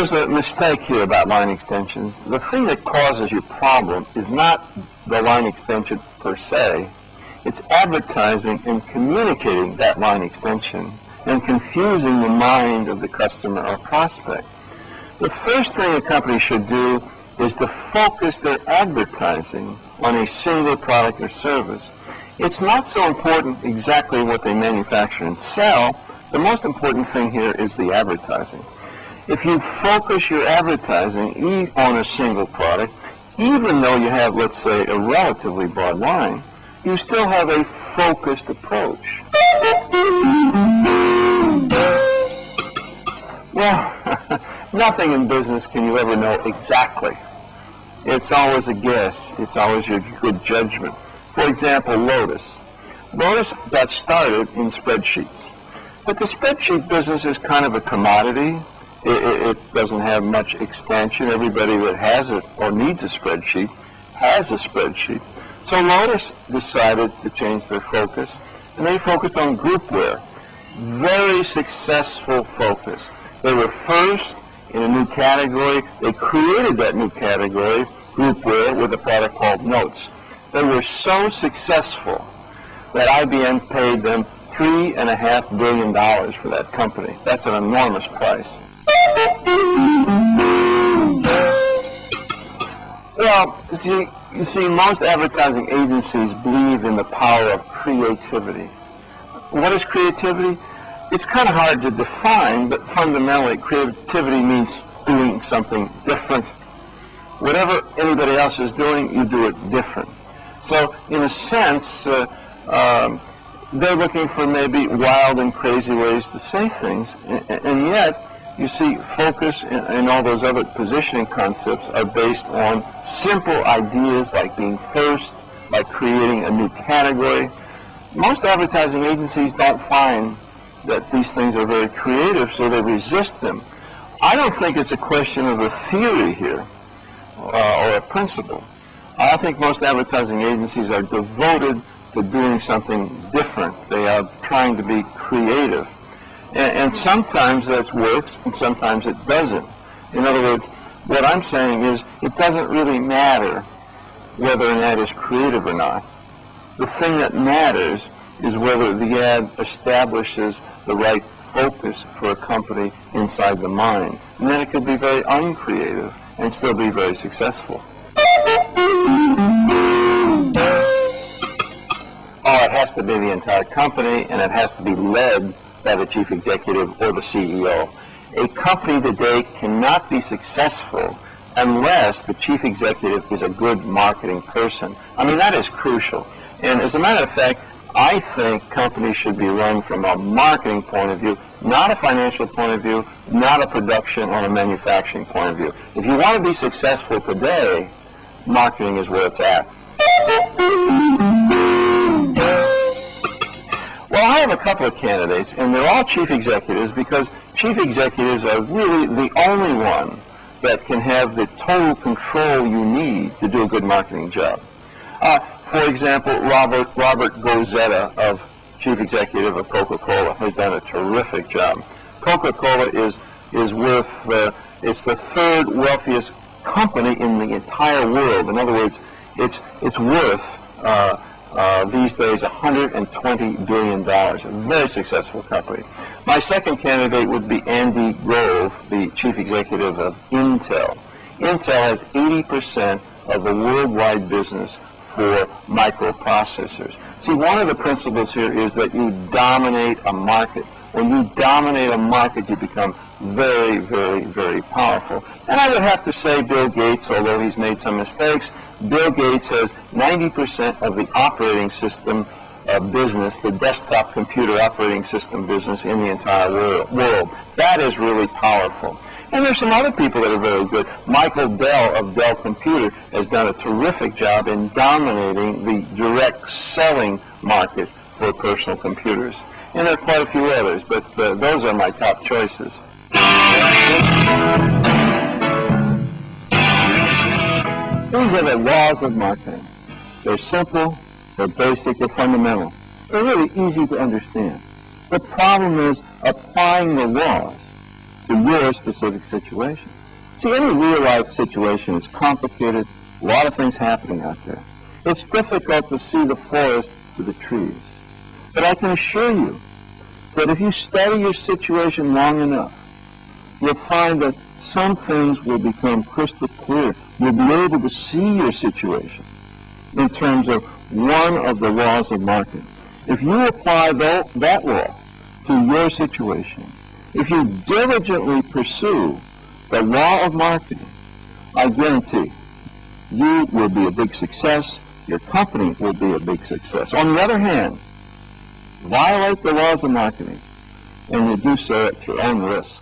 there's a mistake here about line extensions. The thing that causes your problem is not the line extension per se. It's advertising and communicating that line extension and confusing the mind of the customer or prospect. The first thing a company should do is to focus their advertising on a single product or service. It's not so important exactly what they manufacture and sell. The most important thing here is the advertising. If you focus your advertising on a single product, even though you have, let's say, a relatively broad line, you still have a focused approach. Well, nothing in business can you ever know exactly. It's always a guess. It's always your good judgment. For example, Lotus. Lotus got started in spreadsheets. But the spreadsheet business is kind of a commodity. It doesn't have much expansion. Everybody that has it or needs a spreadsheet has a spreadsheet. So Lotus decided to change their focus, and they focused on groupware. Very successful focus. They were first in a new category. They created that new category, groupware, with a product called Notes. They were so successful that IBM paid them $3.5 billion for that company. That's an enormous price. Well, you see, most advertising agencies believe in the power of creativity. What is creativity? It's kind of hard to define, but fundamentally, creativity means doing something different. Whatever anybody else is doing, you do it different. So, in a sense, they're looking for maybe wild and crazy ways to say things, and yet, you see, focus and all those other positioning concepts are based on simple ideas like being first, like creating a new category. Most advertising agencies don't find that these things are very creative, so they resist them. I don't think it's a question of a theory here or a principle. I think most advertising agencies are devoted to doing something different. They are trying to be creative. And sometimes that works, and sometimes it doesn't. In other words, what I'm saying is it doesn't really matter whether an ad is creative or not. The thing that matters is whether the ad establishes the right focus for a company inside the mind. And then it could be very uncreative and still be very successful. Oh, it has to be the entire company, and it has to be led by the chief executive or the CEO. A company today cannot be successful unless the chief executive is a good marketing person. I mean, that is crucial. And as a matter of fact, I think companies should be run from a marketing point of view, not a financial point of view, not a production or a manufacturing point of view. If you want to be successful today, marketing is where it's at. Well, I have a couple of candidates, and they're all chief executives because chief executives are really the only one that can have the total control you need to do a good marketing job. For example, Robert Gozetta, of chief executive of Coca-Cola, has done a terrific job. Coca-Cola is worth, it's the third wealthiest company in the entire world. In other words, it's worth these days $120 billion. A very successful company. My second candidate would be Andy Grove, the chief executive of Intel. Intel has 80% of the worldwide business for microprocessors. See, one of the principles here is that you dominate a market. When you dominate a market, you become very, very, very powerful. And I would have to say Bill Gates, although he's made some mistakes, Bill Gates has 90% of the operating system business, the desktop computer operating system business in the entire world. That is really powerful. And there's some other people that are very good. Michael Dell of Dell Computer has done a terrific job in dominating the direct selling market for personal computers. And there are quite a few others, but those are my top choices. These are the laws of marketing. They're simple, they're basic, they're fundamental. They're really easy to understand. The problem is applying the laws to your specific situation. See, any real-life situation is complicated, a lot of things happening out there. It's difficult to see the forest for the trees. But I can assure you that if you study your situation long enough, you'll find that some things will become crystal clear. You'll be able to see your situation in terms of one of the laws of marketing. If you apply that law to your situation, if you diligently pursue the law of marketing, I guarantee you will be a big success. Your company will be a big success. On the other hand, violate the laws of marketing, and you do so at your own risk.